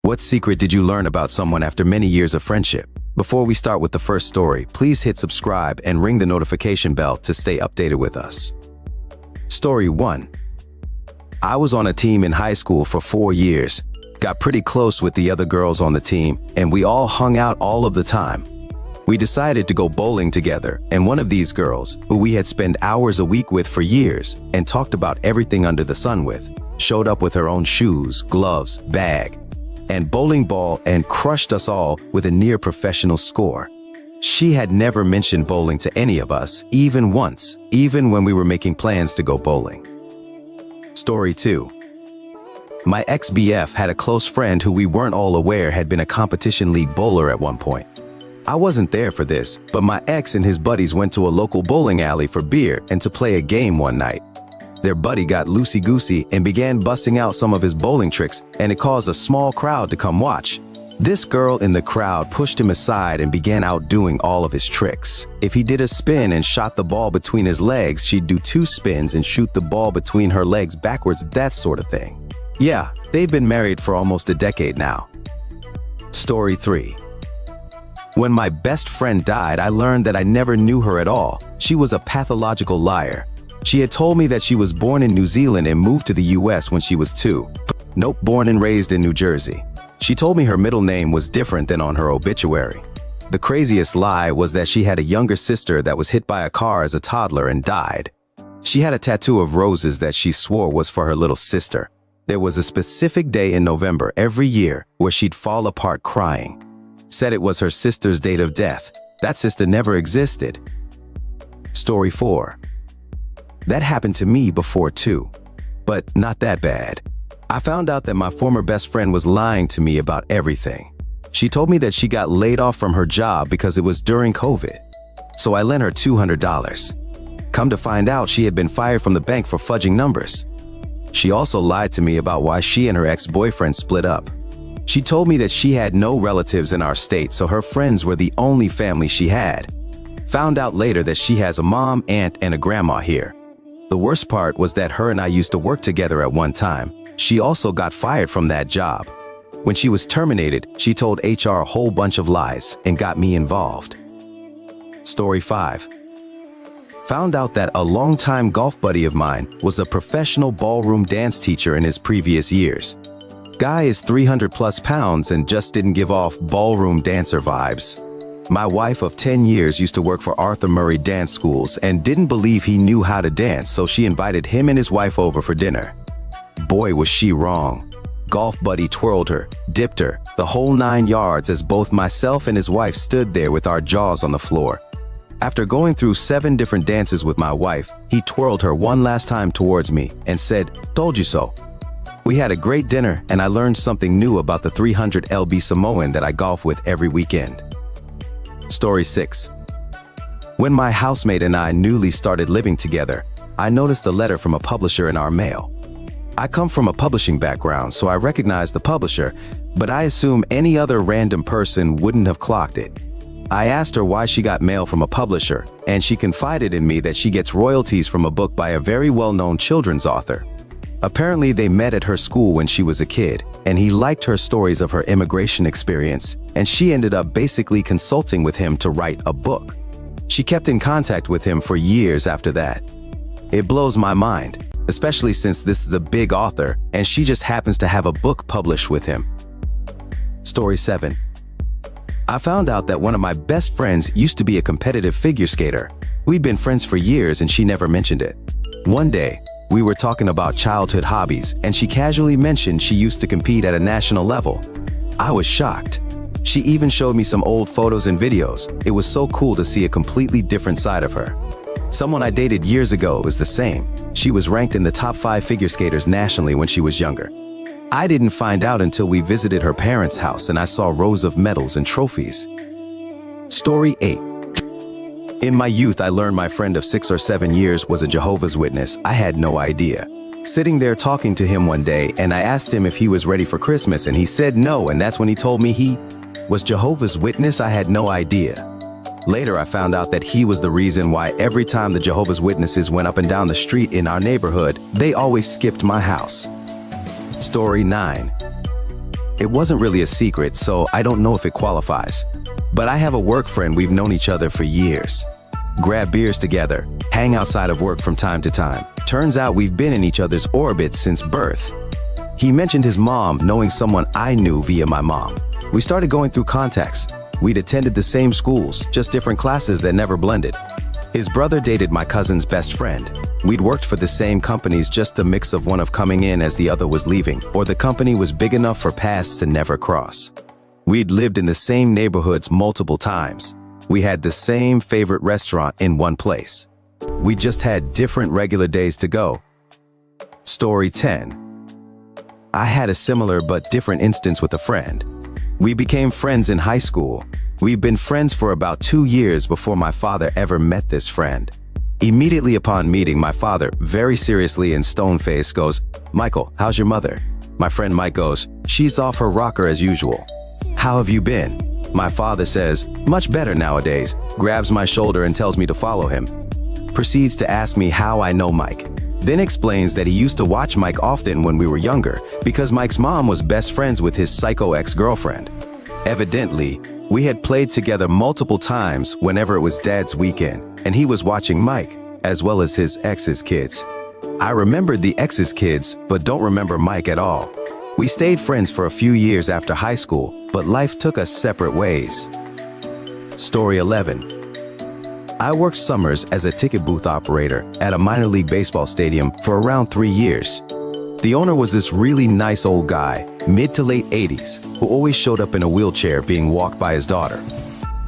What secret did you learn about someone after many years of friendship? Before we start with the first story, please hit subscribe and ring the notification bell to stay updated with us. Story 1. I was on a team in high school for 4 years, got pretty close with the other girls on the team, and we all hung out all of the time. We decided to go bowling together, and one of these girls, who we had spent hours a week with for years and talked about everything under the sun with, showed up with her own shoes, gloves, bag, and bowling ball and crushed us all with a near professional score. She had never mentioned bowling to any of us, even once, even when we were making plans to go bowling. Story 2. My ex-BF had a close friend who we weren't all aware had been a competition league bowler at one point. I wasn't there for this, but my ex and his buddies went to a local bowling alley for beer and to play a game one night. Their buddy got loosey-goosey and began busting out some of his bowling tricks, and it caused a small crowd to come watch. This girl in the crowd pushed him aside and began outdoing all of his tricks. If he did a spin and shot the ball between his legs, she'd do 2 spins and shoot the ball between her legs backwards, that sort of thing. Yeah, they've been married for almost a decade now. Story 3. When my best friend died, I learned that I never knew her at all. She was a pathological liar. She had told me that she was born in New Zealand and moved to the US when she was 2. Nope, born and raised in New Jersey. She told me her middle name was different than on her obituary. The craziest lie was that she had a younger sister that was hit by a car as a toddler and died. She had a tattoo of roses that she swore was for her little sister. There was a specific day in November every year where she'd fall apart crying. Said it was her sister's date of death. That sister never existed. Story 4. That happened to me before too, but not that bad. I found out that my former best friend was lying to me about everything. She told me that she got laid off from her job because it was during COVID. So I lent her $200. Come to find out, she had been fired from the bank for fudging numbers. She also lied to me about why she and her ex-boyfriend split up. She told me that she had no relatives in our state, so her friends were the only family she had. Found out later that she has a mom, aunt, and a grandma here. The worst part was that her and I used to work together at one time. She also got fired from that job. When she was terminated, she told HR a whole bunch of lies and got me involved. Story 5. Found out that a longtime golf buddy of mine was a professional ballroom dance teacher in his previous years. Guy is 300 plus pounds and just didn't give off ballroom dancer vibes. My wife of 10 years used to work for Arthur Murray Dance Schools and didn't believe he knew how to dance, so she invited him and his wife over for dinner. Boy, was she wrong. Golf buddy twirled her, dipped her, the whole 9 yards as both myself and his wife stood there with our jaws on the floor. After going through 7 different dances with my wife, he twirled her one last time towards me and said, "Told you so." We had a great dinner and I learned something new about the 300 lb Samoan that I golf with every weekend. Story 6. When my housemate and I newly started living together, I noticed a letter from a publisher in our mail. I come from a publishing background, so I recognized the publisher, but I assume any other random person wouldn't have clocked it. I asked her why she got mail from a publisher, and she confided in me that she gets royalties from a book by a very well-known children's author. Apparently they met at her school when she was a kid, and he liked her stories of her immigration experience, and she ended up basically consulting with him to write a book. She kept in contact with him for years after that. It blows my mind, especially since this is a big author and she just happens to have a book published with him. Story 7. I found out that one of my best friends used to be a competitive figure skater. We'd been friends for years and she never mentioned it. One day, we were talking about childhood hobbies and she casually mentioned she used to compete at a national level. I was shocked. She even showed me some old photos and videos. It was so cool to see a completely different side of her. Someone I dated years ago is the same. She was ranked in the top 5 figure skaters nationally when she was younger. I didn't find out until we visited her parents' house and I saw rows of medals and trophies. Story 8. In my youth, I learned my friend of 6 or 7 years was a Jehovah's Witness. I had no idea. Sitting there talking to him one day, and I asked him if he was ready for Christmas, and he said no, and that's when he told me he was Jehovah's Witness. I had no idea. Later, I found out that he was the reason why every time the Jehovah's Witnesses went up and down the street in our neighborhood, they always skipped my house. Story 9. It wasn't really a secret, so I don't know if it qualifies. But I have a work friend we've known each other for years. Grab beers together, hang outside of work from time to time. Turns out we've been in each other's orbits since birth. He mentioned his mom knowing someone I knew via my mom. We started going through contacts. We'd attended the same schools, just different classes that never blended. His brother dated my cousin's best friend. We'd worked for the same companies, just a mix of one of coming in as the other was leaving, or the company was big enough for paths to never cross. We'd lived in the same neighborhoods multiple times. We had the same favorite restaurant in one place. We just had different regular days to go. Story 10. I had a similar but different instance with a friend. We became friends in high school. We've been friends for about 2 years before my father ever met this friend. Immediately upon meeting, my father, very seriously and stone-faced, goes, "Michael, how's your mother?" My friend Mike goes, "She's off her rocker as usual." "How have you been?" My father says, "Much better nowadays," grabs my shoulder and tells me to follow him. Proceeds to ask me how I know Mike. Then explains that he used to watch Mike often when we were younger because Mike's mom was best friends with his psycho ex-girlfriend. Evidently, we had played together multiple times whenever it was Dad's weekend, and he was watching Mike, as well as his ex's kids. I remembered the ex's kids, but don't remember Mike at all. We stayed friends for a few years after high school, but life took us separate ways. Story 11. I worked summers as a ticket booth operator at a minor league baseball stadium for around 3 years. The owner was this really nice old guy, mid to late 80s, who always showed up in a wheelchair being walked by his daughter.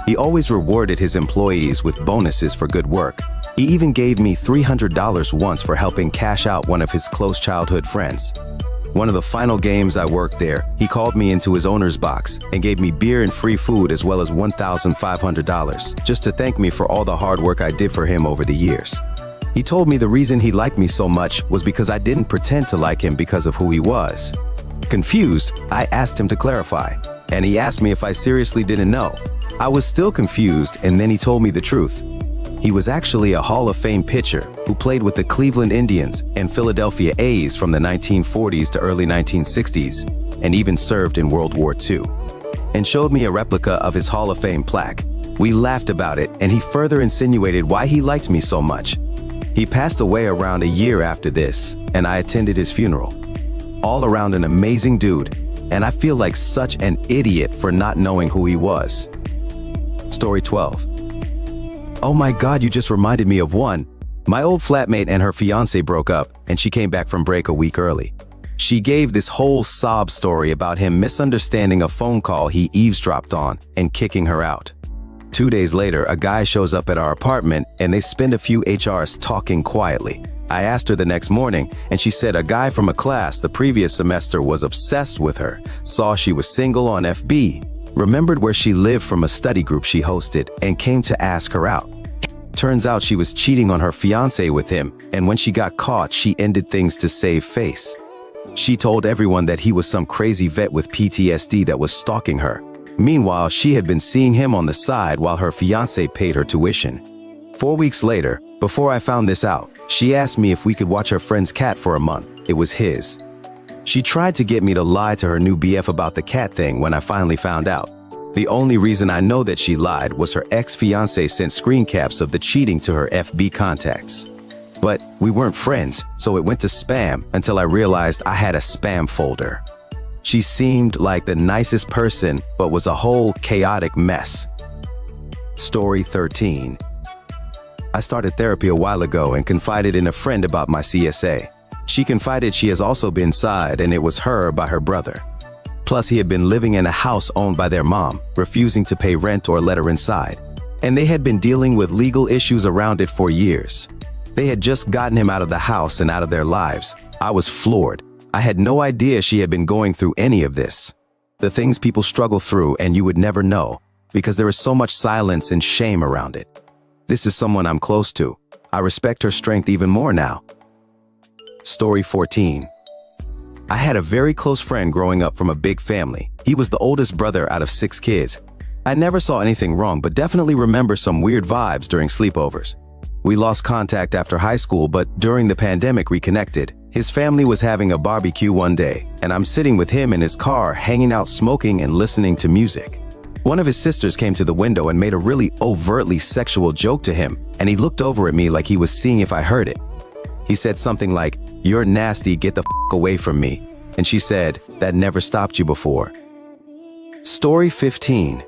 He always rewarded his employees with bonuses for good work. He even gave me $300 once for helping cash out one of his close childhood friends. One of the final games I worked there, he called me into his owner's box and gave me beer and free food as well as $1,500, just to thank me for all the hard work I did for him over the years. He told me the reason he liked me so much was because I didn't pretend to like him because of who he was. Confused, I asked him to clarify, and he asked me if I seriously didn't know. I was still confused, and then he told me the truth. He was actually a Hall of Fame pitcher who played with the Cleveland Indians and Philadelphia A's from the 1940s to early 1960s, and even served in World War II, and showed me a replica of his Hall of Fame plaque. We laughed about it, and he further insinuated why he liked me so much. He passed away around a year after this, and I attended his funeral. All around an amazing dude, and I feel like such an idiot for not knowing who he was. Story 12. Oh my God, you just reminded me of one. My old flatmate and her fiance broke up, and she came back from break a week early. She gave this whole sob story about him misunderstanding a phone call he eavesdropped on and kicking her out. 2 days later, a guy shows up at our apartment and they spend a few HRs talking quietly. I asked her the next morning, and she said a guy from a class the previous semester was obsessed with her, saw she was single on FB, remembered where she lived from a study group she hosted, and came to ask her out. Turns out she was cheating on her fiance with him, and when she got caught, she ended things to save face. She told everyone that he was some crazy vet with PTSD that was stalking her. Meanwhile, she had been seeing him on the side while her fiance paid her tuition. 4 weeks later, before I found this out, she asked me if we could watch her friend's cat for a month. It was his. She tried to get me to lie to her new BF about the cat thing when I finally found out. The only reason I know that she lied was her ex-fiance sent screen caps of the cheating to her FB contacts. But we weren't friends, so it went to spam until I realized I had a spam folder. She seemed like the nicest person, but was a whole chaotic mess. Story 13. I started therapy a while ago and confided in a friend about my CSA. She confided she has also been sied, and it was her by her brother. Plus, he had been living in a house owned by their mom, refusing to pay rent or let her inside. And they had been dealing with legal issues around it for years. They had just gotten him out of the house and out of their lives. I was floored. I had no idea she had been going through any of this. The things people struggle through and you would never know, because there is so much silence and shame around it. This is someone I'm close to. I respect her strength even more now. Story 14. I had a very close friend growing up from a big family. He was the oldest brother out of 6 kids. I never saw anything wrong, but definitely remember some weird vibes during sleepovers. We lost contact after high school, but during the pandemic reconnected. His family was having a barbecue one day, and I'm sitting with him in his car, hanging out smoking and listening to music. One of his sisters came to the window and made a really overtly sexual joke to him, and he looked over at me like he was seeing if I heard it. He said something like, "You're nasty, get the f*** away from me." And she said, "That never stopped you before." Story 15.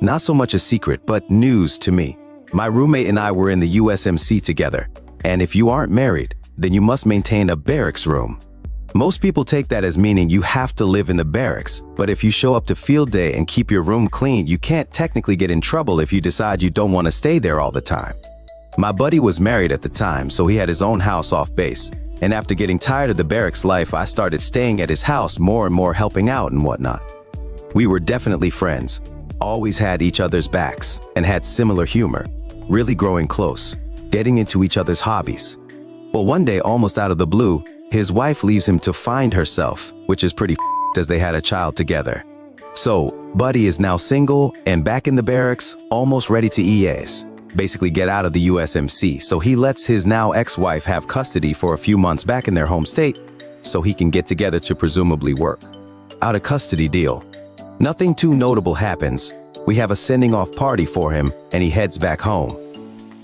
Not so much a secret, but news to me. My roommate and I were in the USMC together, and if you aren't married, then you must maintain a barracks room. Most people take that as meaning you have to live in the barracks, but if you show up to field day and keep your room clean, you can't technically get in trouble if you decide you don't want to stay there all the time. My buddy was married at the time, so he had his own house off base, and after getting tired of the barracks life, I started staying at his house more and more, helping out and whatnot. We were definitely friends, always had each other's backs, and had similar humor, really growing close, getting into each other's hobbies. Well, one day, almost out of the blue, his wife leaves him to find herself, which is pretty f***ed as they had a child together. So, Buddy is now single and back in the barracks, almost ready to EAs, basically get out of the USMC, so he lets his now ex-wife have custody for a few months back in their home state, so he can get together to presumably work. Out of custody deal. Nothing too notable happens. We have a sending-off party for him, and he heads back home.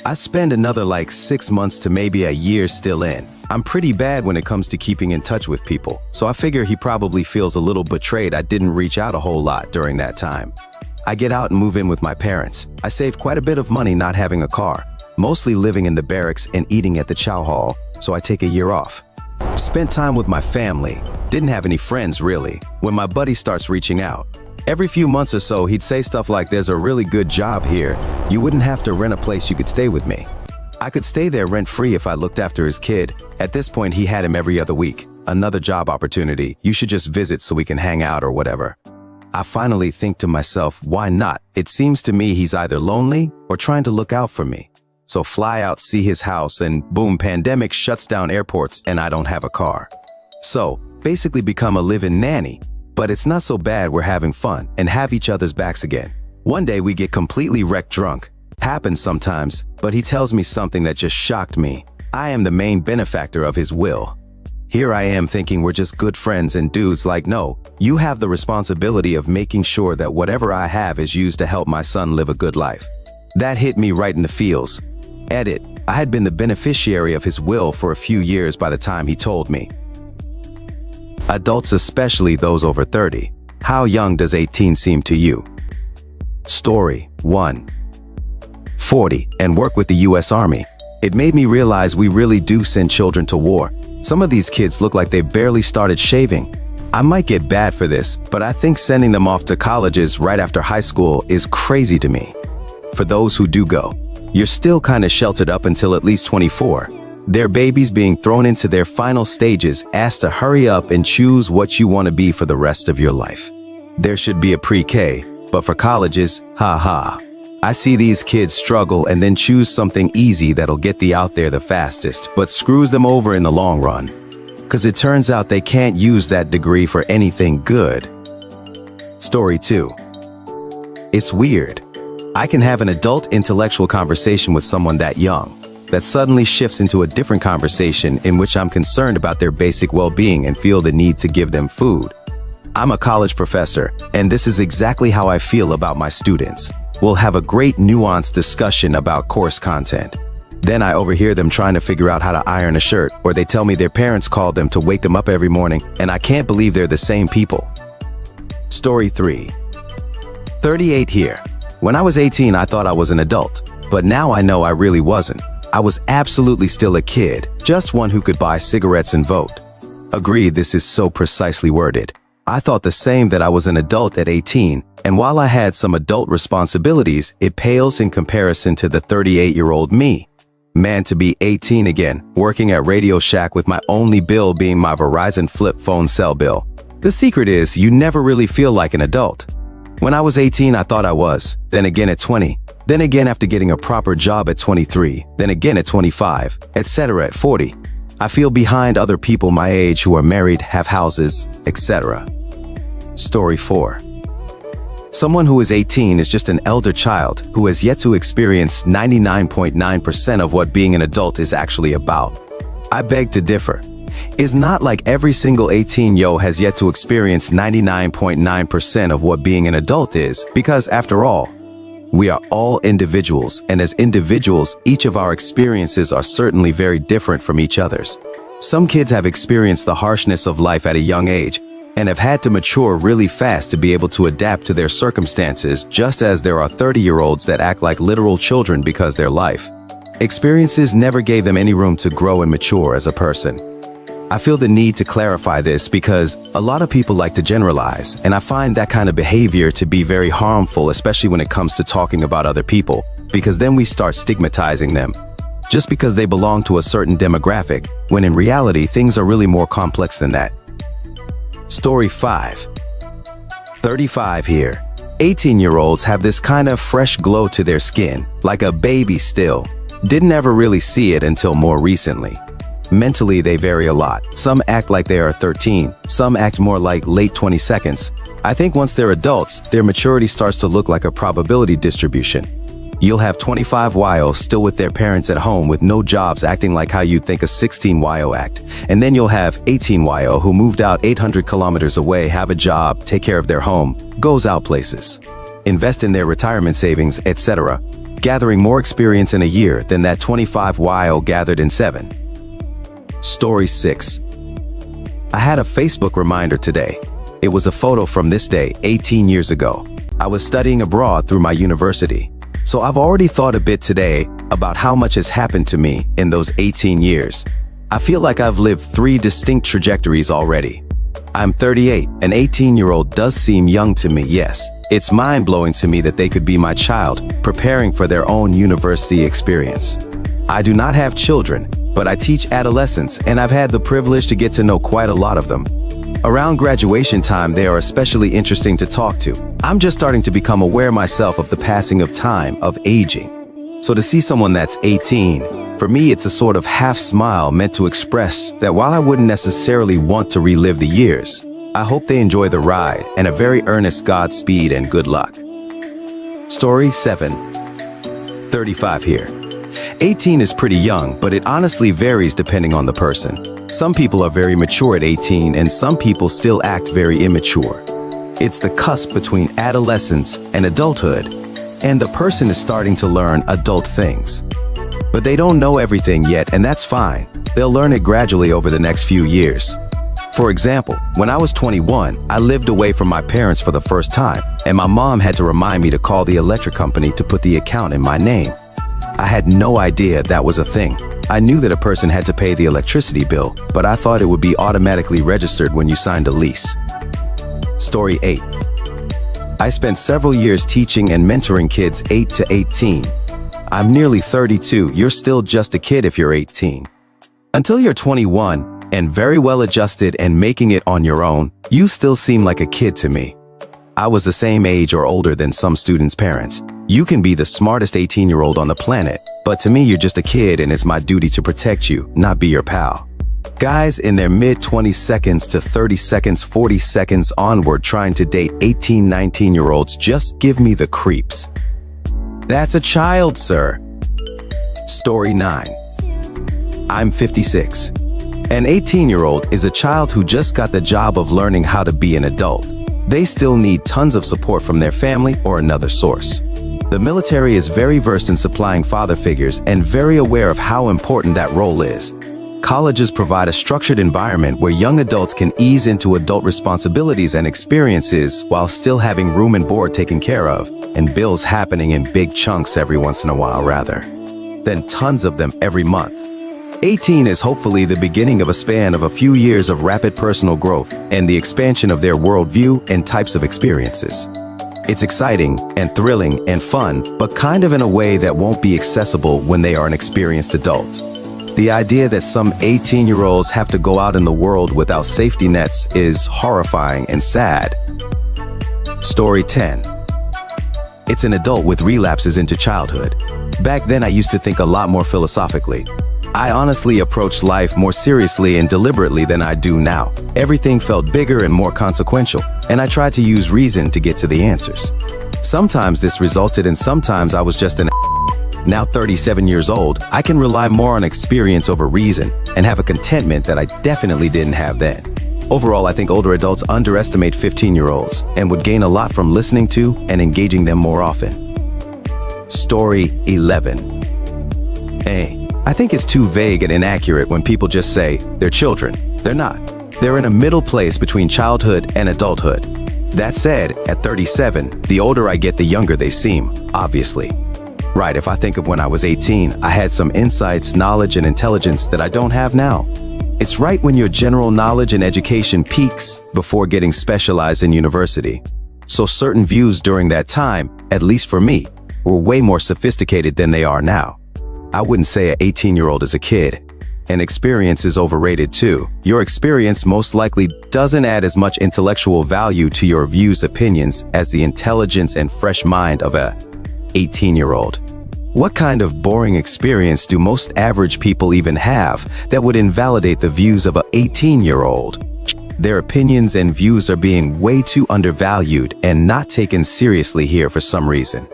I spend another like 6 months to maybe a year still in. I'm pretty bad when it comes to keeping in touch with people, so I figure he probably feels a little betrayed I didn't reach out a whole lot during that time. I get out and move in with my parents. I save quite a bit of money not having a car, mostly living in the barracks and eating at the chow hall, so I take a year off. Spent time with my family. Didn't have any friends really, when my buddy starts reaching out. Every few months or so, he'd say stuff like, "There's a really good job here. You wouldn't have to rent a place, you could stay with me." I could stay there rent-free if I looked after his kid. At this point, he had him every other week. "Another job opportunity. You should just visit so we can hang out or whatever." I finally think to myself, why not? It seems to me he's either lonely or trying to look out for me. So fly out, see his house, and boom, pandemic shuts down airports and I don't have a car. So basically become a live-in nanny. But it's not so bad, we're having fun and have each other's backs again. One day we get completely wrecked drunk. Happens sometimes, but he tells me something that just shocked me. I am the main benefactor of his will. Here I am thinking we're just good friends, and dude's like, "No, you have the responsibility of making sure that whatever I have is used to help my son live a good life." That hit me right in the feels. Edit, I had been the beneficiary of his will for a few years by the time he told me. Adults, especially those over 30. How young does 18 seem to you? Story 1. 40 and work with the US Army. It made me realize we really do send children to war. Some of these kids look like they barely started shaving. I might get bad for this, but I think sending them off to colleges right after high school is crazy to me. For those who do go, you're still kind of sheltered up until at least 24. They're babies being thrown into their final stages, asked to hurry up and choose what you want to be for the rest of your life. There should be a pre-K, but for colleges, haha. I see these kids struggle and then choose something easy that'll get the out there the fastest, but screws them over in the long run. 'Cause it turns out they can't use that degree for anything good. Story 2. It's weird. I can have an adult intellectual conversation with someone that young, that suddenly shifts into a different conversation in which I'm concerned about their basic well-being and feel the need to give them food. I'm a college professor, and this is exactly how I feel about my students. We'll have a great nuanced discussion about course content. Then I overhear them trying to figure out how to iron a shirt, or they tell me their parents called them to wake them up every morning, and I can't believe they're the same people. Story 3. 38 here. When I was 18, I thought I was an adult, but now I know I really wasn't. I was absolutely still a kid, just one who could buy cigarettes and vote. Agreed, this is so precisely worded. I thought the same, that I was an adult at 18, and while I had some adult responsibilities, it pales in comparison to the 38-year-old me. Man, to be 18 again, working at Radio Shack with my only bill being my Verizon flip phone cell bill. The secret is, you never really feel like an adult. When I was 18, I thought I was, then again at 20, then again after getting a proper job at 23, then again at 25, etc. at 40. I feel behind other people my age who are married, have houses, etc. Story 4. Someone who is 18 is just an elder child who has yet to experience 99.9% of what being an adult is actually about. I beg to differ. It's not like every single 18-yo has yet to experience 99.9% of what being an adult is, because after all, we are all individuals, and as individuals, each of our experiences are certainly very different from each other's. Some kids have experienced the harshness of life at a young age and have had to mature really fast to be able to adapt to their circumstances, just as there are 30-year-olds that act like literal children because their life experiences never gave them any room to grow and mature as a person. I feel the need to clarify this because a lot of people like to generalize, and I find that kind of behavior to be very harmful, especially when it comes to talking about other people, because then we start stigmatizing them just because they belong to a certain demographic, when in reality, things are really more complex than that. Story 5. 35 here. 18-year-olds have this kind of fresh glow to their skin, like a baby still. Didn't ever really see it until more recently. Mentally, they vary a lot. Some act like they are 13, some act more like late 22nds. I think once they're adults, their maturity starts to look like a probability distribution. You'll have 25-yo still with their parents at home with no jobs acting like how you'd think a 16-yo act. And then you'll have 18-yo who moved out 800 kilometers away, have a job, take care of their home, goes out places, invest in their retirement savings, etc., gathering more experience in a year than that 25-yo gathered in 7. Story 6. I had a Facebook reminder today. It was a photo from this day 18 years ago. I was studying abroad through my university. So I've already thought a bit today about how much has happened to me in those 18 years. I feel like I've lived 3 distinct trajectories already. I'm 38. An 18-year-old does seem young to me, yes. It's mind-blowing to me that they could be my child, preparing for their own university experience. I do not have children, but I teach adolescents, and I've had the privilege to get to know quite a lot of them. Around graduation time, they are especially interesting to talk to. I'm just starting to become aware myself of the passing of time, of aging. So to see someone that's 18, for me it's a sort of half smile meant to express that while I wouldn't necessarily want to relive the years, I hope they enjoy the ride, and a very earnest Godspeed and good luck. Story 7. 35 here. 18 is pretty young, but it honestly varies depending on the person. Some people are very mature at 18, and some people still act very immature. It's the cusp between adolescence and adulthood, and the person is starting to learn adult things. But they don't know everything yet, and that's fine. They'll learn it gradually over the next few years. For example, when I was 21, I lived away from my parents for the first time, and my mom had to remind me to call the electric company to put the account in my name. I had no idea that was a thing. I knew that a person had to pay the electricity bill, but I thought it would be automatically registered when you signed a lease. Story 8. I spent several years teaching and mentoring kids 8 to 18. I'm nearly 32. You're still just a kid if you're 18. Until you're 21, and very well adjusted and making it on your own, you still seem like a kid to me. I was the same age or older than some students' parents. You can be the smartest 18-year-old on the planet, but to me you're just a kid, and it's my duty to protect you, not be your pal. Guys in their mid-20 seconds to 30 seconds, 40 seconds onward trying to date 18, 19-year-olds just give me the creeps. That's a child, sir. Story 9. I'm 56. An 18-year-old is a child who just got the job of learning how to be an adult. They still need tons of support from their family or another source. The military is very versed in supplying father figures and very aware of how important that role is. Colleges provide a structured environment where young adults can ease into adult responsibilities and experiences while still having room and board taken care of, and bills happening in big chunks every once in a while rather than tons of them every month. 18 is hopefully the beginning of a span of a few years of rapid personal growth and the expansion of their worldview and types of experiences. It's exciting and thrilling and fun, but kind of in a way that won't be accessible when they are an experienced adult. The idea that some 18-year-olds have to go out in the world without safety nets is horrifying and sad. Story 10. It's an adult with relapses into childhood. Back then I used to think a lot more philosophically. I honestly approached life more seriously and deliberately than I do now. Everything felt bigger and more consequential, and I tried to use reason to get to the answers. Sometimes this resulted, and sometimes I was just an Now 37 years old, I can rely more on experience over reason and have a contentment that I definitely didn't have then. Overall, I think older adults underestimate 15-year-olds and would gain a lot from listening to and engaging them more often. Story 11. I think it's too vague and inaccurate when people just say they're children. They're not. They're in a middle place between childhood and adulthood. That said, at 37, the older I get, the younger they seem, obviously. Right, if I think of when I was 18, I had some insights, knowledge, and intelligence that I don't have now. It's right when your general knowledge and education peaks before getting specialized in university. So certain views during that time, at least for me, were way more sophisticated than they are now. I wouldn't say an 18-year-old is a kid. And experience is overrated too. Your experience most likely doesn't add as much intellectual value to your views, opinions as the intelligence and fresh mind of a 18-year-old. What kind of boring experience do most average people even have that would invalidate the views of an 18-year-old? Their opinions and views are being way too undervalued and not taken seriously here for some reason.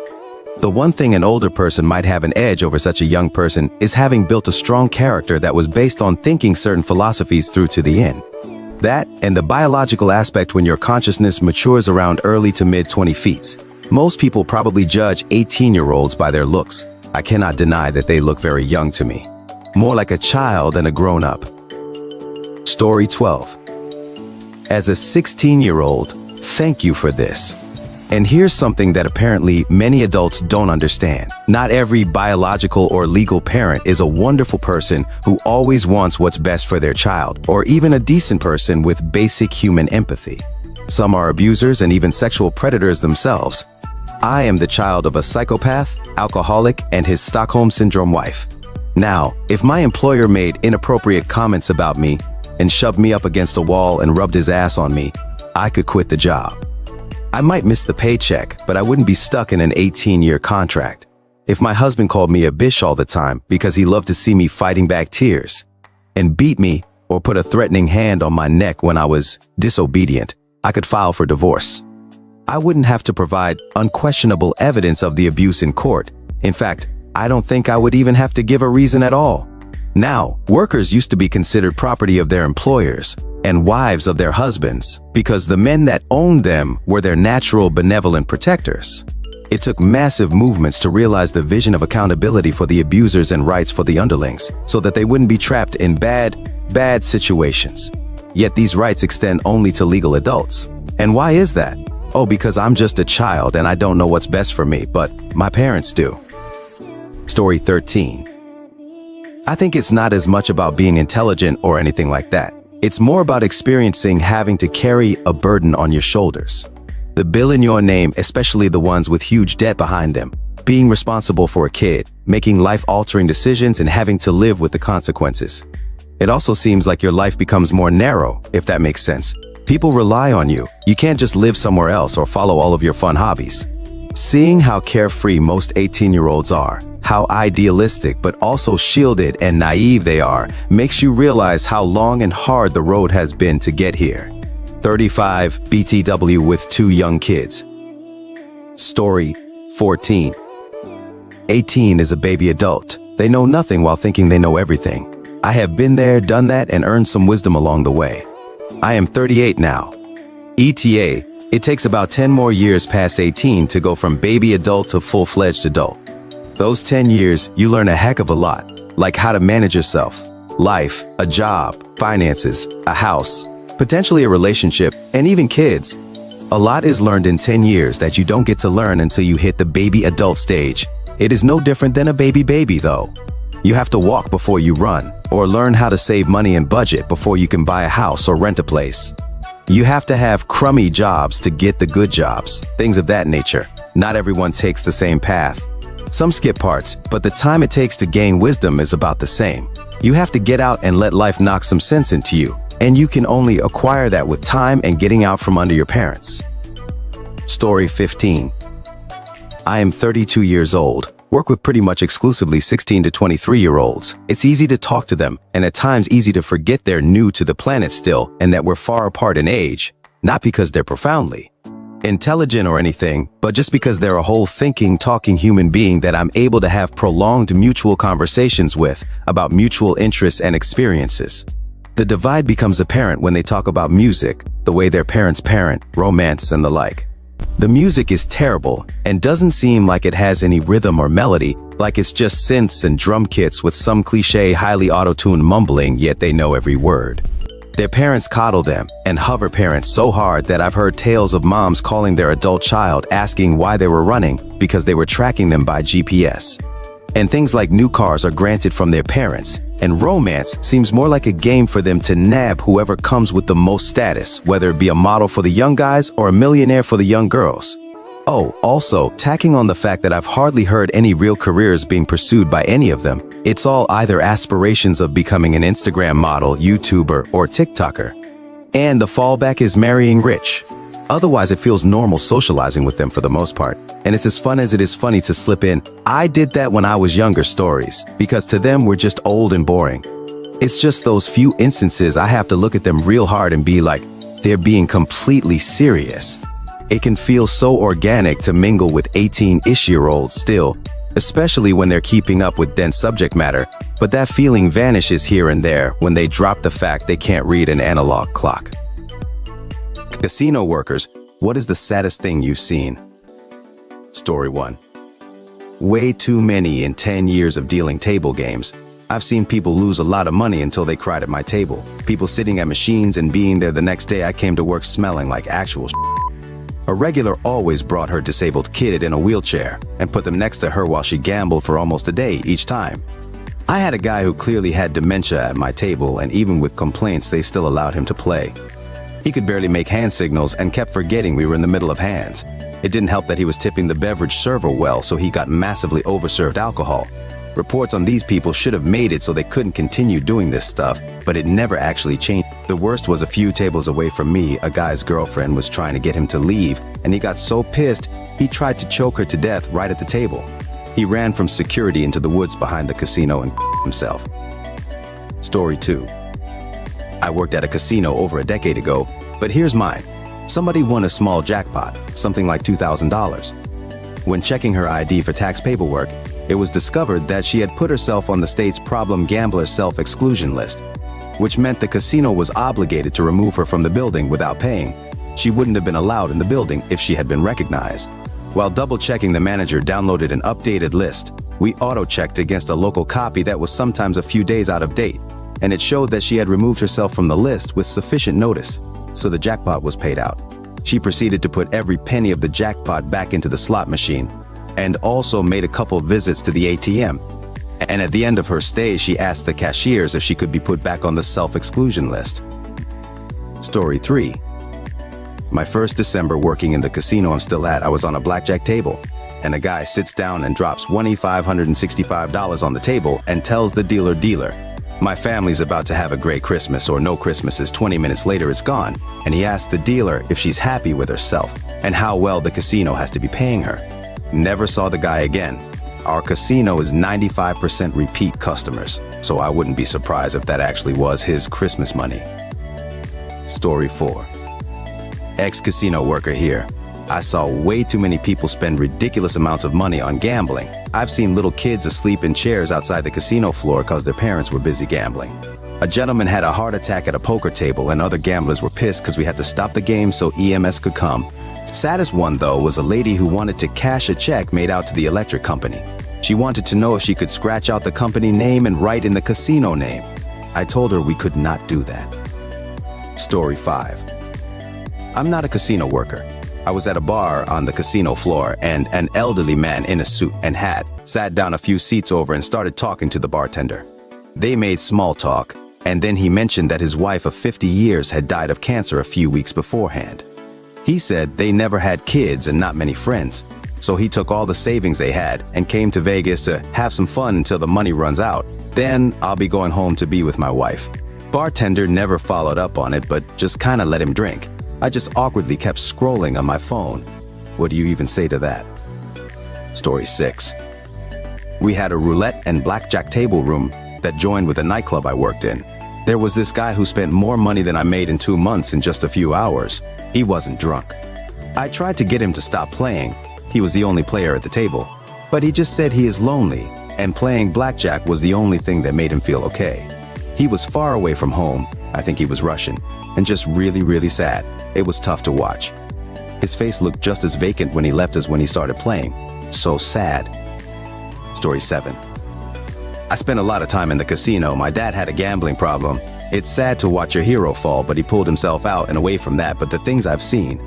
The one thing an older person might have an edge over such a young person is having built a strong character that was based on thinking certain philosophies through to the end. That and the biological aspect when your consciousness matures around early to mid-20 feet. Most people probably judge 18-year-olds by their looks. I cannot deny that they look very young to me. More like a child than a grown-up. Story 12. As a 16-year-old, thank you for this. And here's something that apparently many adults don't understand. Not every biological or legal parent is a wonderful person who always wants what's best for their child, or even a decent person with basic human empathy. Some are abusers and even sexual predators themselves. I am the child of a psychopath, alcoholic, and his Stockholm Syndrome wife. Now, if my employer made inappropriate comments about me and shoved me up against a wall and rubbed his ass on me, I could quit the job. I might miss the paycheck, but I wouldn't be stuck in an 18-year contract. If my husband called me a bitch all the time because he loved to see me fighting back tears, and beat me or put a threatening hand on my neck when I was disobedient, I could file for divorce. I wouldn't have to provide unquestionable evidence of the abuse in court. In fact, I don't think I would even have to give a reason at all. Now, workers used to be considered property of their employers and wives of their husbands because the men that owned them were their natural benevolent protectors. It took massive movements to realize the vision of accountability for the abusers and rights for the underlings so that they wouldn't be trapped in bad situations. Yet these rights extend only to legal adults. And why is that? Oh, because I'm just a child and I don't know what's best for me, but my parents do. Story 13. I think it's not as much about being intelligent or anything like that. It's more about experiencing having to carry a burden on your shoulders. The bill in your name, especially the ones with huge debt behind them. Being responsible for a kid, making life-altering decisions and having to live with the consequences. It also seems like your life becomes more narrow, if that makes sense. People rely on you. You can't just live somewhere else or follow all of your fun hobbies. Seeing how carefree most 18-year-olds are, how idealistic but also shielded and naive they are, makes you realize how long and hard the road has been to get here. 35 BTW with 2 young kids. Story 14. 18 is a baby adult. They know nothing while thinking they know everything. I have been there, done that, and earned some wisdom along the way. I am 38 now. ETA, it takes about 10 more years past 18 to go from baby adult to full-fledged adult. Those 10 years, you learn a heck of a lot, like how to manage yourself, life, a job, finances, a house, potentially a relationship, and even kids. A lot is learned in 10 years that you don't get to learn until you hit the baby adult stage. It is no different than a baby though. You have to walk before you run, or learn how to save money and budget before you can buy a house or rent a place. You have to have crummy jobs to get the good jobs, things of that nature. Not everyone takes the same path. Some skip parts, but the time it takes to gain wisdom is about the same. You have to get out and let life knock some sense into you, and you can only acquire that with time and getting out from under your parents. Story 15. I am 32 years old, work with pretty much exclusively 16 to 23-year-olds. It's easy to talk to them, and at times easy to forget they're new to the planet still and that we're far apart in age, not because they're profoundly. intelligent or anything, but just because they're a whole thinking, talking human being that I'm able to have prolonged mutual conversations with about mutual interests and experiences. The divide becomes apparent when they talk about music, the way their parents parent, romance, and the like. The music is terrible and doesn't seem like it has any rhythm or melody, like it's just synths and drum kits with some cliche, highly auto-tuned mumbling, yet they know every word. Their parents coddle them and hover parents so hard that I've heard tales of moms calling their adult child asking why they were running because they were tracking them by GPS. And things like new cars are granted from their parents, and romance seems more like a game for them to nab whoever comes with the most status, whether it be a model for the young guys or a millionaire for the young girls. Oh, also, tacking on the fact that I've hardly heard any real careers being pursued by any of them, it's all either aspirations of becoming an Instagram model, YouTuber, or TikToker. And the fallback is marrying rich. Otherwise, it feels normal socializing with them for the most part, and it's as fun as it is funny to slip in, "I did that when I was younger" stories, because to them we're just old and boring. It's just those few instances I have to look at them real hard and be like, they're being completely serious. It can feel so organic to mingle with 18-ish-year-olds still, especially when they're keeping up with dense subject matter, but that feeling vanishes here and there when they drop the fact they can't read an analog clock. Casino workers, what is the saddest thing you've seen? Story 1. Way too many in 10 years of dealing table games. I've seen people lose a lot of money until they cried at my table. People sitting at machines and being there the next day I came to work smelling like actual A regular always brought her disabled kid in a wheelchair and put them next to her while she gambled for almost a day each time. I had a guy who clearly had dementia at my table, and even with complaints they still allowed him to play. He could barely make hand signals and kept forgetting we were in the middle of hands. It didn't help that he was tipping the beverage server well, so he got massively overserved alcohol. Reports on these people should have made it so they couldn't continue doing this stuff, but it never actually changed. The worst was a few tables away from me, a guy's girlfriend was trying to get him to leave, and he got so pissed, he tried to choke her to death right at the table. He ran from security into the woods behind the casino and himself. Story 2. I worked at a casino over a decade ago, but here's mine. Somebody won a small jackpot, something like $2,000. When checking her ID for tax paperwork, it was discovered that she had put herself on the state's problem gambler self-exclusion list, which meant the casino was obligated to remove her from the building without paying. She wouldn't have been allowed in the building if she had been recognized. While double-checking, the manager downloaded an updated list. We auto-checked against a local copy that was sometimes a few days out of date, and it showed that she had removed herself from the list with sufficient notice, so the jackpot was paid out. She proceeded to put every penny of the jackpot back into the slot machine, and also made a couple visits to the ATM. And at the end of her stay, she asked the cashiers if she could be put back on the self-exclusion list. Story 3. My first December working in the casino I'm still at, I was on a blackjack table, and a guy sits down and drops $2,565 on the table and tells the dealer, "My family's about to have a great Christmas," or "No Christmases." 20 minutes later it's gone, and he asked the dealer if she's happy with herself and how well the casino has to be paying her. Never saw the guy again. Our casino is 95% repeat customers, so I wouldn't be surprised if that actually was his Christmas money. Story 4. Ex-casino worker here. I saw way too many people spend ridiculous amounts of money on gambling. I've seen little kids asleep in chairs outside the casino floor because their parents were busy gambling. A gentleman had a heart attack at a poker table, and other gamblers were pissed because we had to stop the game so EMS could come. Saddest one, though, was a lady who wanted to cash a check made out to the electric company. She wanted to know if she could scratch out the company name and write in the casino name. I told her we could not do that. Story 5. I'm not a casino worker. I was at a bar on the casino floor, and an elderly man in a suit and hat sat down a few seats over and started talking to the bartender. They made small talk, and then he mentioned that his wife of 50 years had died of cancer a few weeks beforehand. He said they never had kids and not many friends, so he took all the savings they had and came to Vegas to have some fun until the money runs out. Then I'll be going home to be with my wife. Bartender never followed up on it, but just kinda let him drink. I just awkwardly kept scrolling on my phone. What do you even say to that? Story 6. We had a roulette and blackjack table room that joined with a nightclub I worked in. There was this guy who spent more money than I made in 2 months in just a few hours. He wasn't drunk. I tried to get him to stop playing. He was the only player at the table. But he just said he is lonely, and playing blackjack was the only thing that made him feel okay. He was far away from home, I think he was Russian, and just really sad. It was tough to watch. His face looked just as vacant when he left as when he started playing. So sad. Story 7. I spent a lot of time in the casino. My dad had a gambling problem. It's sad to watch your hero fall, but he pulled himself out and away from that. But the things I've seen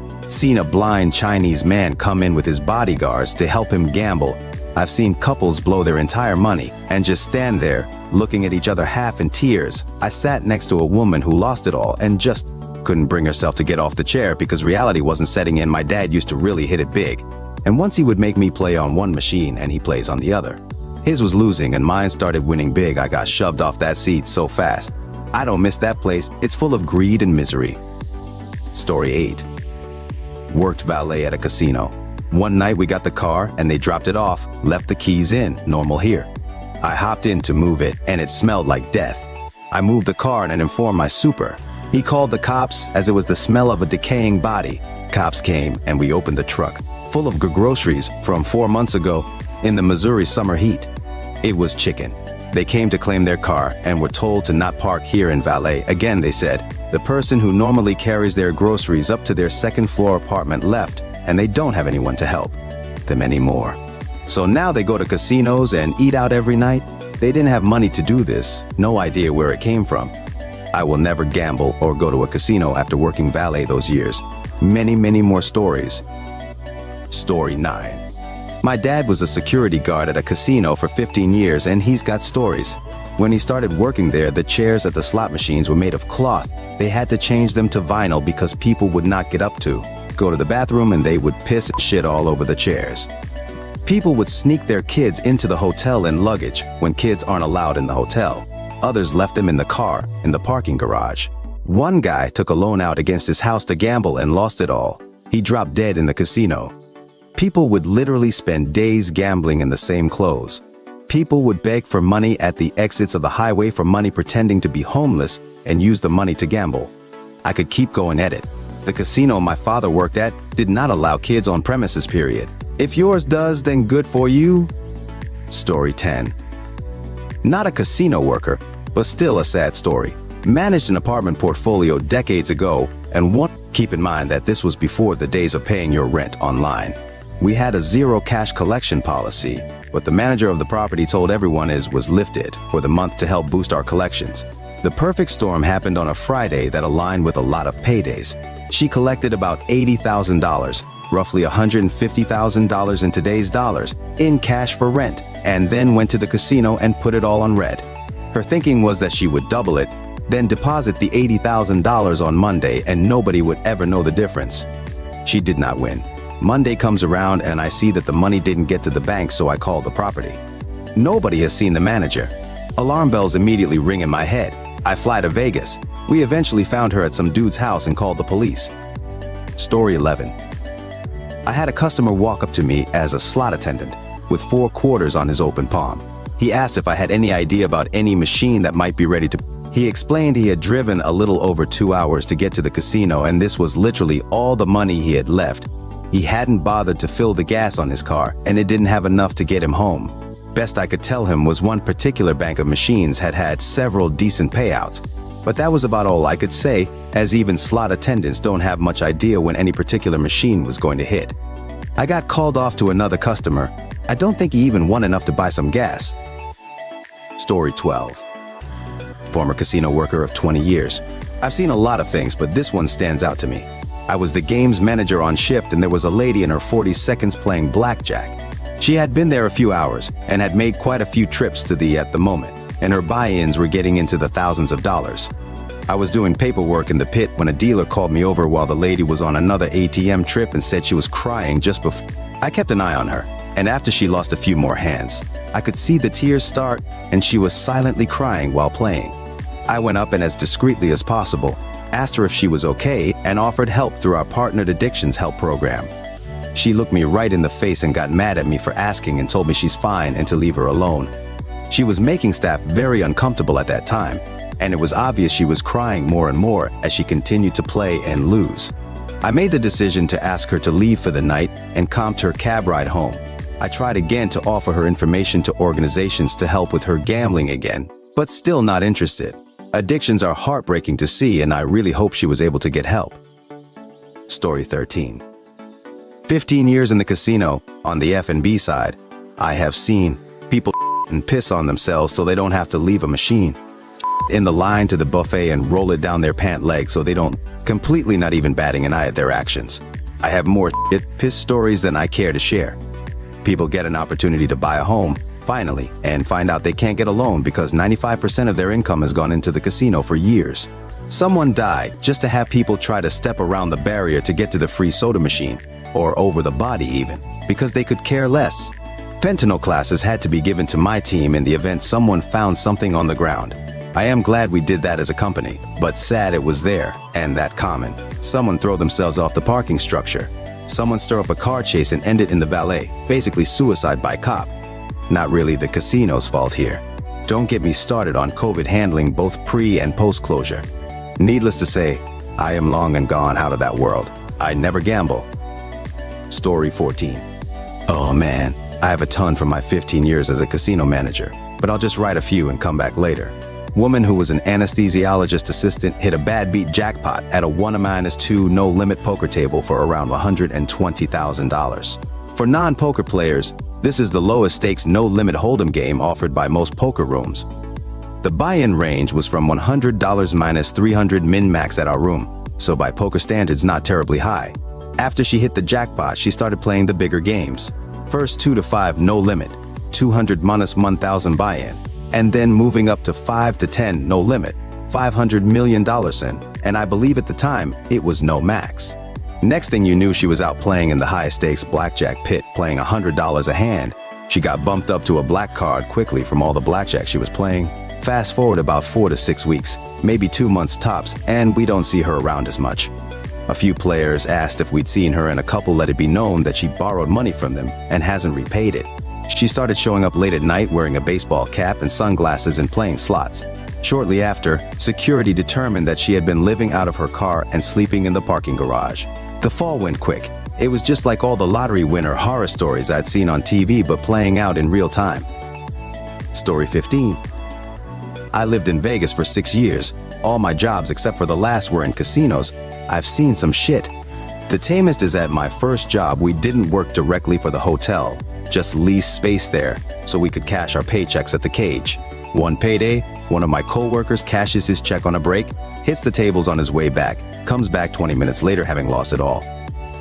a blind Chinese man come in with his bodyguards to help him gamble. I've seen couples blow their entire money and just stand there, looking at each other half in tears. I sat next to a woman who lost it all and just couldn't bring herself to get off the chair because reality wasn't setting in. My dad used to really hit it big. And once he would make me play on one machine and he plays on the other. His was losing and mine started winning big. I got shoved off that seat so fast. I don't miss that place. It's full of greed and misery. Story 8. Worked valet at a casino. One night we got the car and they dropped it off, left the keys in, normal here. I hopped in to move it and it smelled like death. I moved the car and informed my super. He called the cops as it was the smell of a decaying body. Cops came and we opened the truck, full of groceries from 4 months ago in the Missouri summer heat. It was chicken. They came to claim their car and were told to not park here in valet. Again, they said, the person who normally carries their groceries up to their second-floor apartment left and they don't have anyone to help them anymore. So now they go to casinos and eat out every night. They didn't have money to do this, no idea where it came from. I will never gamble or go to a casino after working valet those years. Many more stories. Story 9. My dad was a security guard at a casino for 15 years and he's got stories. When he started working there, the chairs at the slot machines were made of cloth. They had to change them to vinyl because people would not get up to go to the bathroom and they would piss and shit all over the chairs. People would sneak their kids into the hotel in luggage when kids aren't allowed in the hotel. Others left them in the car, in the parking garage. One guy took a loan out against his house to gamble and lost it all. He dropped dead in the casino. People would literally spend days gambling in the same clothes. People would beg for money at the exits of the highway for money, pretending to be homeless and use the money to gamble. I could keep going at it. The casino my father worked at did not allow kids on premises, period. If yours does, then good for you. Story 10. Not a casino worker, but still a sad story. Managed an apartment portfolio decades ago, and keep in mind that this was before the days of paying your rent online. We had a zero cash collection policy, but the manager of the property told everyone it was lifted for the month to help boost our collections. The perfect storm happened on a Friday that aligned with a lot of paydays. She collected about $80,000, roughly $150,000 in today's dollars, in cash for rent, and then went to the casino and put it all on red. Her thinking was that she would double it, then deposit the $80,000 on Monday and nobody would ever know the difference. She did not win. Monday comes around and I see that the money didn't get to the bank, so I call the property. Nobody has seen the manager. Alarm bells immediately ring in my head. I fly to Vegas. We eventually found her at some dude's house and called the police. Story 11. I had a customer walk up to me as a slot attendant with 4 quarters on his open palm. He asked if I had any idea about any machine that might be ready to. He explained he had driven a little over 2 hours to get to the casino and this was literally all the money he had left. He hadn't bothered to fill the gas on his car and it didn't have enough to get him home. Best I could tell him was one particular bank of machines had had several decent payouts. But that was about all I could say, as even slot attendants don't have much idea when any particular machine was going to hit. I got called off to another customer. I don't think he even won enough to buy some gas. Story 12. Former casino worker of 20 years. I've seen a lot of things, but this one stands out to me. I was the games manager on shift and there was a lady in her 40s playing blackjack. She had been there a few hours and had made quite a few trips to at the moment, and her buy-ins were getting into the thousands of dollars. I was doing paperwork in the pit when a dealer called me over while the lady was on another ATM trip and said she was crying just before. I kept an eye on her, and after she lost a few more hands, I could see the tears start and she was silently crying while playing. I went up and as discreetly as possible, asked her if she was okay and offered help through our Partnered Addictions Help program. She looked me right in the face and got mad at me for asking and told me she's fine and to leave her alone. She was making staff very uncomfortable at that time, and it was obvious she was crying more and more as she continued to play and lose. I made the decision to ask her to leave for the night and comped her cab ride home. I tried again to offer her information to organizations to help with her gambling again, but still not interested. Addictions are heartbreaking to see, and I really hope she was able to get help. Story 13. 15 years in the casino, on the F&B side, I have seen people and piss on themselves so they don't have to leave a machine, in the line to the buffet and roll it down their pant leg so they don't, completely not even batting an eye at their actions. I have more piss stories than I care to share. People get an opportunity to buy a home, finally, and find out they can't get a loan because 95% of their income has gone into the casino for years. Someone died just to have people try to step around the barrier to get to the free soda machine, or over the body even, because they could care less. Fentanyl classes had to be given to my team in the event someone found something on the ground. I am glad we did that as a company, but sad it was there, and that common. Someone throw themselves off the parking structure. Someone stir up a car chase and end it in the valet, basically suicide by cop. Not really the casino's fault here. Don't get me started on COVID handling both pre- and post-closure. Needless to say, I am long and gone out of that world. I never gamble. Story 14. Oh man, I have a ton from my 15 years as a casino manager, but I'll just write a few and come back later. Woman who was an anesthesiologist assistant hit a bad beat jackpot at a 1-2 no-limit poker table for around $120,000. For non-poker players, this is the lowest stakes no-limit hold'em game offered by most poker rooms. The buy-in range was from $100 minus 300 min-max at our room, so by poker standards not terribly high. After she hit the jackpot, she started playing the bigger games. First 2 to 5 no limit, 200 minus 1,000 buy-in, and then moving up to 5 to 10 no limit, $500 million in, and I believe at the time it was no max. Next thing you knew, she was out playing in the high stakes blackjack pit, playing $100 a hand. She got bumped up to a black card quickly from all the blackjack she was playing. Fast forward about 4 to 6 weeks, maybe 2 months tops, and we don't see her around as much. A few players asked if we'd seen her, and a couple let it be known that she borrowed money from them and hasn't repaid it. She started showing up late at night wearing a baseball cap and sunglasses and playing slots. Shortly after, security determined that she had been living out of her car and sleeping in the parking garage. The fall went quick. It was just like all the lottery winner horror stories I'd seen on TV, but playing out in real time. Story 15. I lived in Vegas for 6 years. All my jobs except for the last were in casinos. I've seen some shit. The tamest is at my first job we didn't work directly for the hotel, just leased space there so we could cash our paychecks at the cage. One payday, one of my co-workers cashes his check on a break, hits the tables on his way back, comes back 20 minutes later having lost it all.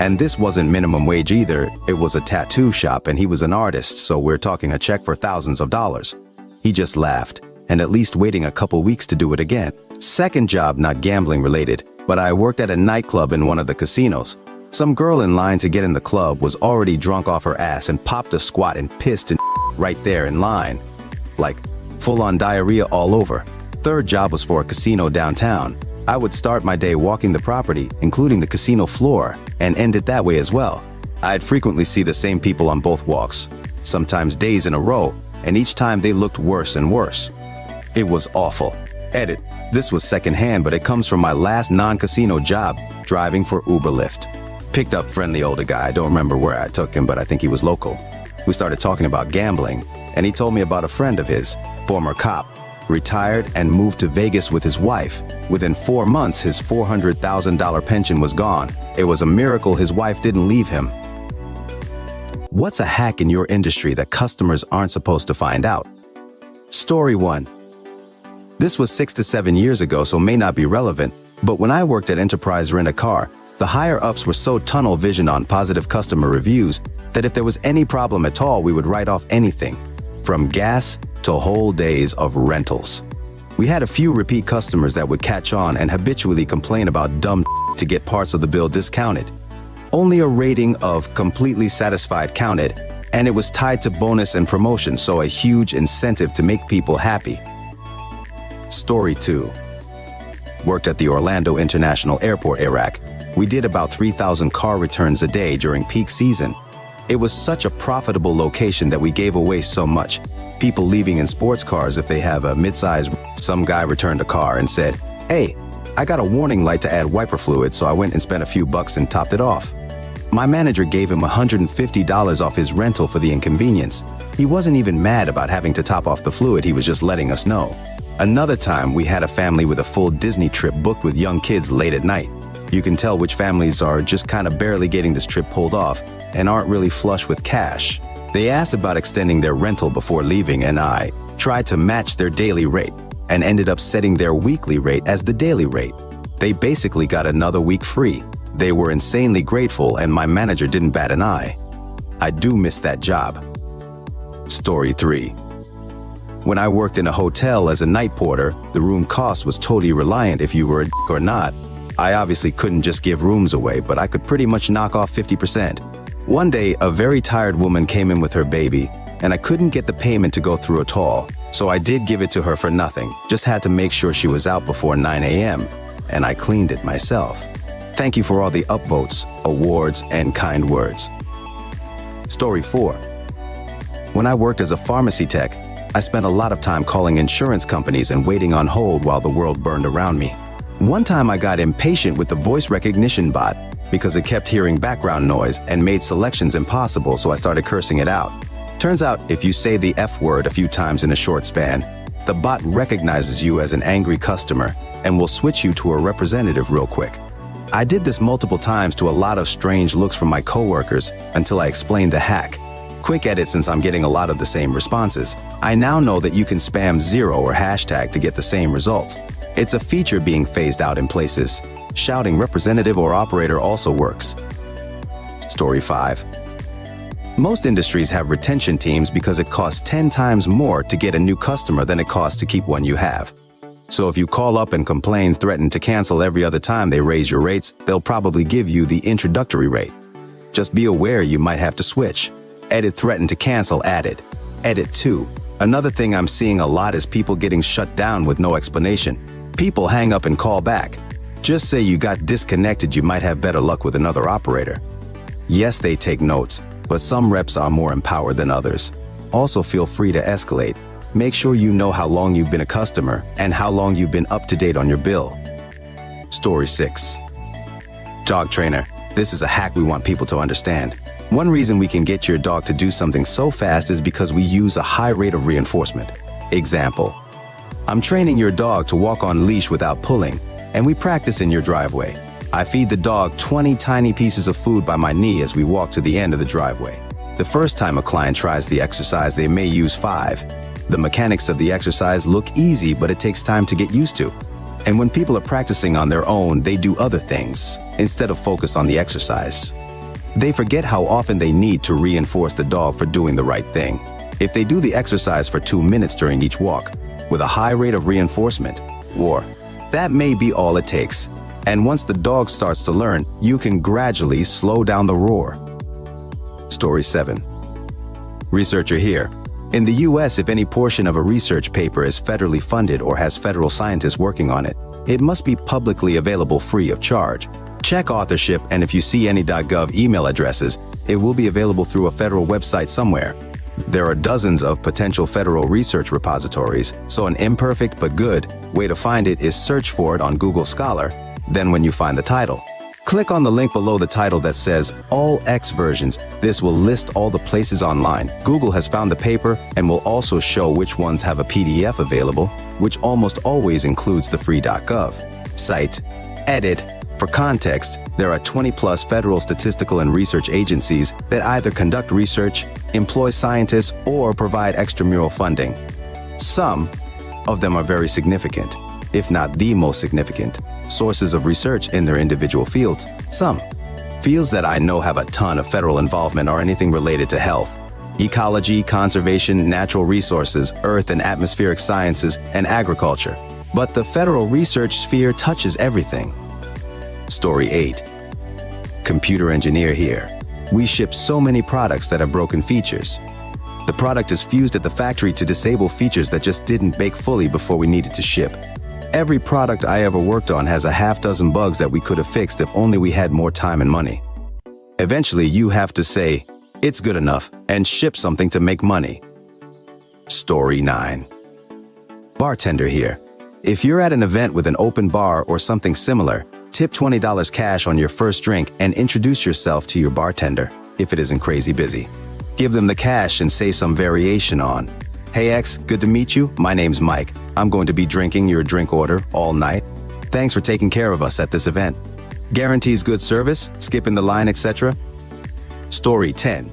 And this wasn't minimum wage either, it was a tattoo shop and he was an artist, so we're talking a check for thousands of dollars. He just laughed, and at least waiting a couple weeks to do it again. Second job, not gambling related, but I worked at a nightclub in one of the casinos. Some girl in line to get in the club was already drunk off her ass and popped a squat and pissed and right there in line. Like, full-on diarrhea all over. Third job was for a casino downtown. I would start my day walking the property, including the casino floor, and end it that way as well. I'd frequently see the same people on both walks, sometimes days in a row, and each time they looked worse and worse. It was awful. Edit. This was secondhand, but it comes from my last non-casino job, driving for Uber Lyft. Picked up friendly older guy, I don't remember where I took him, but I think he was local. We started talking about gambling, and he told me about a friend of his, former cop, retired and moved to Vegas with his wife. Within 4 months, his $400,000 pension was gone. It was a miracle his wife didn't leave him. What's a hack in your industry that customers aren't supposed to find out? Story 1. This was 6 to 7 years ago, so may not be relevant, but when I worked at Enterprise Rent-A-Car, the higher-ups were so tunnel vision on positive customer reviews that if there was any problem at all, we would write off anything, from gas to whole days of rentals. We had a few repeat customers that would catch on and habitually complain about dumb to get parts of the bill discounted. Only a rating of completely satisfied counted, and it was tied to bonus and promotion, so a huge incentive to make people happy. Story 2. Worked at the Orlando International Airport, Iraq. We did about 3,000 car returns a day during peak season. It was such a profitable location that we gave away so much. People leaving in sports cars if they have a mid-size. Some guy returned a car and said, "Hey, I got a warning light to add wiper fluid, so I went and spent a few bucks and topped it off. My manager gave him $150 off his rental for the inconvenience. He wasn't even mad about having to top off the fluid, he was just letting us know. Another time, we had a family with a full Disney trip booked with young kids late at night. You can tell which families are just kind of barely getting this trip pulled off and aren't really flush with cash. They asked about extending their rental before leaving, and I tried to match their daily rate and ended up setting their weekly rate as the daily rate. They basically got another week free. They were insanely grateful, and my manager didn't bat an eye. I do miss that job. Story 3. When I worked in a hotel as a night porter, the room cost was totally reliant if you were a d*** or not. I obviously couldn't just give rooms away, but I could pretty much knock off 50%. One day, a very tired woman came in with her baby, and I couldn't get the payment to go through at all, so I did give it to her for nothing, just had to make sure she was out before 9 a.m., and I cleaned it myself. Thank you for all the upvotes, awards, and kind words. Story 4. When I worked as a pharmacy tech, I spent a lot of time calling insurance companies and waiting on hold while the world burned around me. One time I got impatient with the voice recognition bot because it kept hearing background noise and made selections impossible, so I started cursing it out. Turns out, if you say the F word a few times in a short span, the bot recognizes you as an angry customer and will switch you to a representative real quick. I did this multiple times to a lot of strange looks from my coworkers until I explained the hack. Quick edit since I'm getting a lot of the same responses. I now know that you can spam 0 or hashtag to get the same results. It's a feature being phased out in places. Shouting representative or operator also works. Story 5. Most industries have retention teams because it costs 10 times more to get a new customer than it costs to keep one you have. So if you call up and complain, threaten to cancel every other time they raise your rates, they'll probably give you the introductory rate. Just be aware you might have to switch. Edit threaten to cancel added. Edit 2. Another thing I'm seeing a lot is people getting shut down with no explanation. People hang up and call back. Just say you got disconnected, you might have better luck with another operator. Yes, they take notes, but some reps are more empowered than others. Also feel free to escalate. Make sure you know how long you've been a customer and how long you've been up to date on your bill. Story 6. Dog trainer. This is a hack we want people to understand. One reason we can get your dog to do something so fast is because we use a high rate of reinforcement. Example. I'm training your dog to walk on leash without pulling, and we practice in your driveway. I feed the dog 20 tiny pieces of food by my knee as we walk to the end of the driveway. The first time a client tries the exercise, they may use 5. The mechanics of the exercise look easy, but it takes time to get used to. And when people are practicing on their own, they do other things instead of focus on the exercise. They forget how often they need to reinforce the dog for doing the right thing. If they do the exercise for 2 minutes during each walk, with a high rate of reinforcement, or that may be all it takes. And once the dog starts to learn, you can gradually slow down the roar. Story 7. Researcher here. In the US, if any portion of a research paper is federally funded or has federal scientists working on it, it must be publicly available free of charge. Check authorship, and if you see any .gov email addresses, it will be available through a federal website somewhere. There are dozens of potential federal research repositories, so an imperfect but good way to find it is search for it on Google Scholar. Then when you find the title, click on the link below the title that says All X Versions. This will list all the places online. Google has found the paper and will also show which ones have a PDF available, which almost always includes the free.gov site. Edit. For context, there are 20+ federal statistical and research agencies that either conduct research, employ scientists, or provide extramural funding. Some of them are very significant, if not the most significant, sources of research in their individual fields. Some fields that I know have a ton of federal involvement are anything related to health, ecology, conservation, natural resources, earth and atmospheric sciences, and agriculture. But the federal research sphere touches everything. Story 8. Computer engineer here. We ship so many products that have broken features. The product is fused at the factory to disable features that just didn't bake fully before we needed to ship. Every product I ever worked on has a half dozen bugs that we could have fixed if only we had more time and money. Eventually, you have to say, it's good enough, and ship something to make money. Story 9. Bartender here. If you're at an event with an open bar or something similar, tip $20 cash on your first drink and introduce yourself to your bartender, if it isn't crazy busy. Give them the cash and say some variation on, "Hey X, good to meet you. My name's Mike. I'm going to be drinking your drink order all night. Thanks for taking care of us at this event. Guarantees good service, skipping the line, etc." Story 10.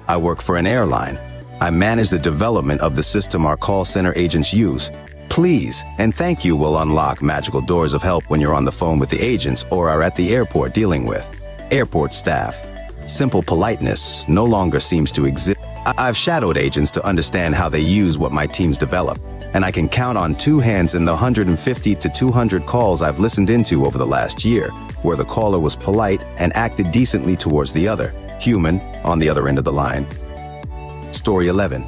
I work for an airline. I manage the development of the system our call center agents use. Please and thank you will unlock magical doors of help when you're on the phone with the agents or are at the airport dealing with airport staff. Simple politeness no longer seems to exist. I've shadowed agents to understand how they use what my teams develop, and I can count on two hands in the 150 to 200 calls I've listened into over the last year, where the caller was polite and acted decently towards the other, human, on the other end of the line. Story 11.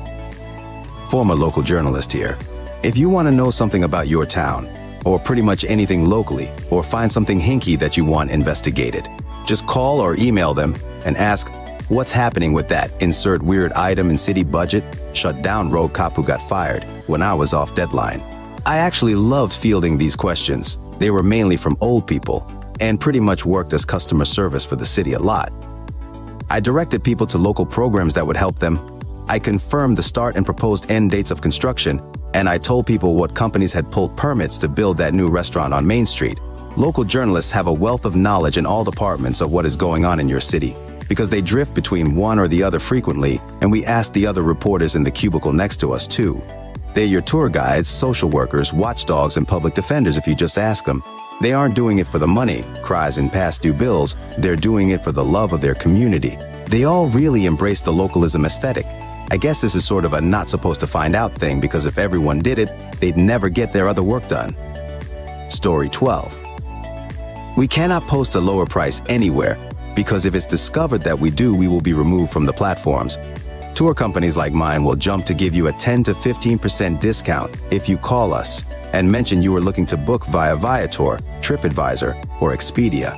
Former local journalist here. If you want to know something about your town, or pretty much anything locally, or find something hinky that you want investigated, just call or email them and ask, "What's happening with that insert weird item in city budget? Shut down rogue cop who got fired," when I was off deadline. I actually loved fielding these questions. They were mainly from old people, and pretty much worked as customer service for the city a lot. I directed people to local programs that would help them. I confirmed the start and proposed end dates of construction, and I told people what companies had pulled permits to build that new restaurant on Main Street. Local journalists have a wealth of knowledge in all departments of what is going on in your city, because they drift between one or the other frequently, and we ask the other reporters in the cubicle next to us too. They're your tour guides, social workers, watchdogs, and public defenders if you just ask them. They aren't doing it for the money, cries and past due bills, they're doing it for the love of their community. They all really embrace the localism aesthetic. I guess this is sort of a not supposed to find out thing, because if everyone did it, they'd never get their other work done. Story 12. We cannot post a lower price anywhere, because if it's discovered that we do, we will be removed from the platforms. Tour companies like mine will jump to give you a 10 to 15% discount if you call us and mention you are looking to book via Viator, TripAdvisor, or Expedia.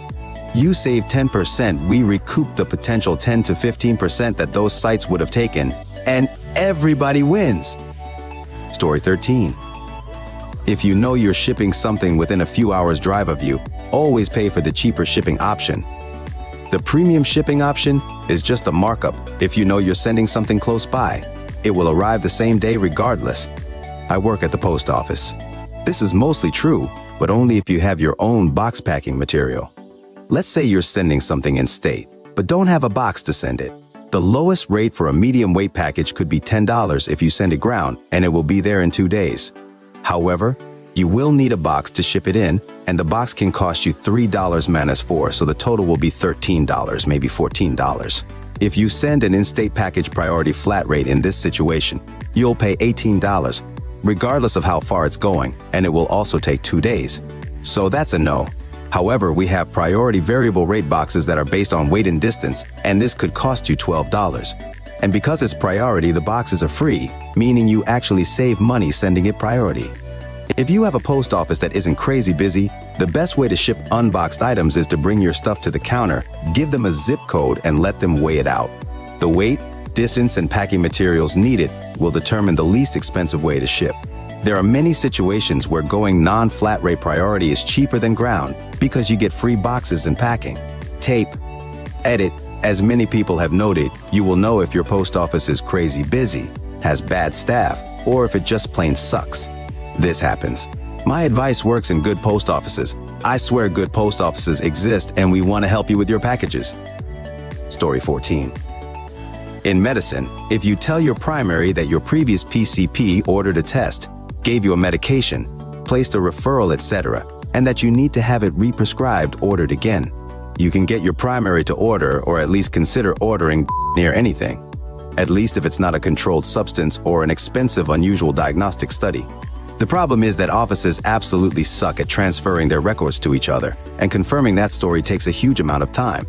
You save 10%, we recoup the potential 10 to 15% that those sites would have taken, and everybody wins. Story 13. If you know you're shipping something within a few hours drive of you, always pay for the cheaper shipping option. The premium shipping option is just a markup if you know you're sending something close by. It will arrive the same day regardless. I work at the post office. This is mostly true, but only if you have your own box packing material. Let's say you're sending something in state, but don't have a box to send it. The lowest rate for a medium weight package could be $10 if you send it ground, and it will be there in 2 days. However, you will need a box to ship it in, and the box can cost you $3 minus $4, so the total will be $13, maybe $14. If you send an in-state package priority flat rate in this situation, you'll pay $18, regardless of how far it's going, and it will also take 2 days. So that's a no. However, we have priority variable rate boxes that are based on weight and distance, and this could cost you $12. And because it's priority, the boxes are free, meaning you actually save money sending it priority. If you have a post office that isn't crazy busy, the best way to ship unboxed items is to bring your stuff to the counter, give them a zip code, and let them weigh it out. The weight, distance, and packing materials needed will determine the least expensive way to ship. There are many situations where going non-flat rate priority is cheaper than ground because you get free boxes and packing. Tape. Edit. As many people have noted, you will know if your post office is crazy busy, has bad staff, or if it just plain sucks. This happens. My advice works in good post offices. I swear good post offices exist, and we want to help you with your packages. Story 14. In medicine, if you tell your primary that your previous PCP ordered a test, gave you a medication, placed a referral, etc., and that you need to have it re-prescribed, ordered again, you can get your primary to order, or at least consider ordering near anything, at least if it's not a controlled substance or an expensive, unusual diagnostic study. The problem is that offices absolutely suck at transferring their records to each other, and confirming that story takes a huge amount of time.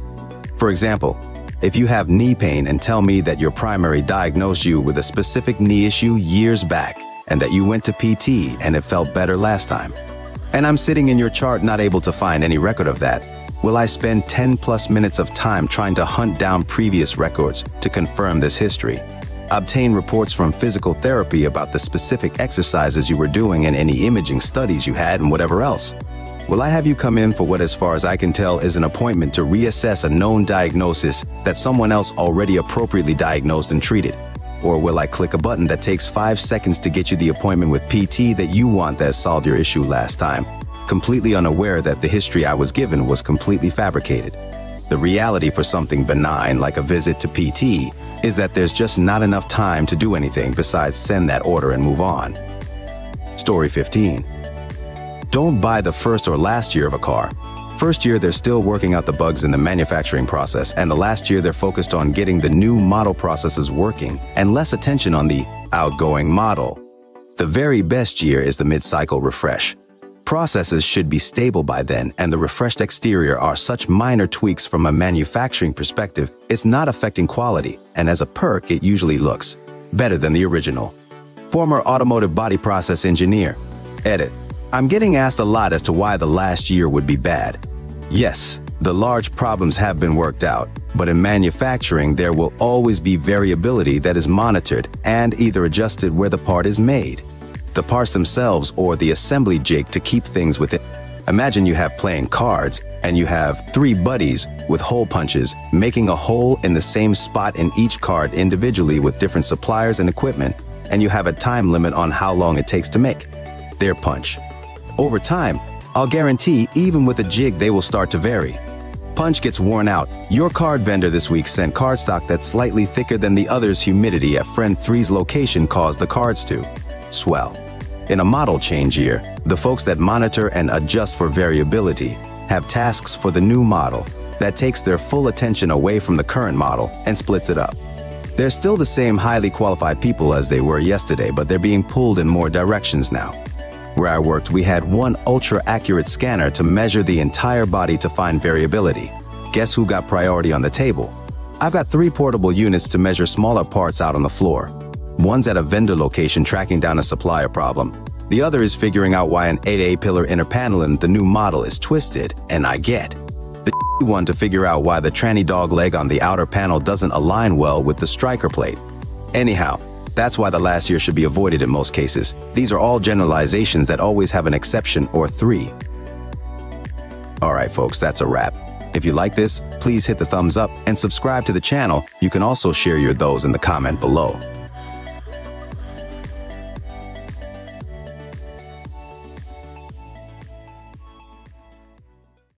For example, if you have knee pain and tell me that your primary diagnosed you with a specific knee issue years back, and that you went to PT and it felt better last time, and I'm sitting in your chart not able to find any record of that, will I spend 10+ minutes of time trying to hunt down previous records to confirm this history? Obtain reports from physical therapy about the specific exercises you were doing and any imaging studies you had and whatever else. Will I have you come in for what, as far as I can tell, is an appointment to reassess a known diagnosis that someone else already appropriately diagnosed and treated? Or will I click a button that takes 5 seconds to get you the appointment with PT that you want that solved your issue last time, completely unaware that the history I was given was completely fabricated? The reality for something benign like a visit to PT is that there's just not enough time to do anything besides send that order and move on. Story 15. Don't buy the first or last year of a car. First year, they're still working out the bugs in the manufacturing process, and the last year, they're focused on getting the new model processes working and less attention on the outgoing model. The very best year is the mid-cycle refresh. Processes should be stable by then, and the refreshed exterior are such minor tweaks from a manufacturing perspective, it's not affecting quality, and as a perk, it usually looks better than the original. Former automotive body process engineer. Edit. I'm getting asked a lot as to why the last year would be bad. Yes, the large problems have been worked out, but in manufacturing there will always be variability that is monitored and either adjusted where the part is made. The parts themselves or the assembly jig to keep things within. Imagine you have playing cards and you have 3 buddies with hole punches making a hole in the same spot in each card individually with different suppliers and equipment, and you have a time limit on how long it takes to make their punch. Over time, I'll guarantee even with a jig they will start to vary. Punch gets worn out. Your card vendor this week sent cardstock that's slightly thicker than the other's. Humidity at friend 3's location caused the cards to swell. In a model change year, the folks that monitor and adjust for variability have tasks for the new model that takes their full attention away from the current model and splits it up. They're still the same highly qualified people as they were yesterday, but they're being pulled in more directions now. Where I worked, we had one ultra-accurate scanner to measure the entire body to find variability. Guess who got priority on the table? I've got 3 portable units to measure smaller parts out on the floor. One's at a vendor location tracking down a supplier problem. The other is figuring out why an 8A pillar inner panel in the new model is twisted, and I get the one to figure out why the tranny dog leg on the outer panel doesn't align well with the striker plate. Anyhow, that's why the last year should be avoided in most cases. These are all generalizations that always have an exception or 3. Alright folks, that's a wrap. If you like this, please hit the thumbs up and subscribe to the channel. You can also share your thoughts in the comment below.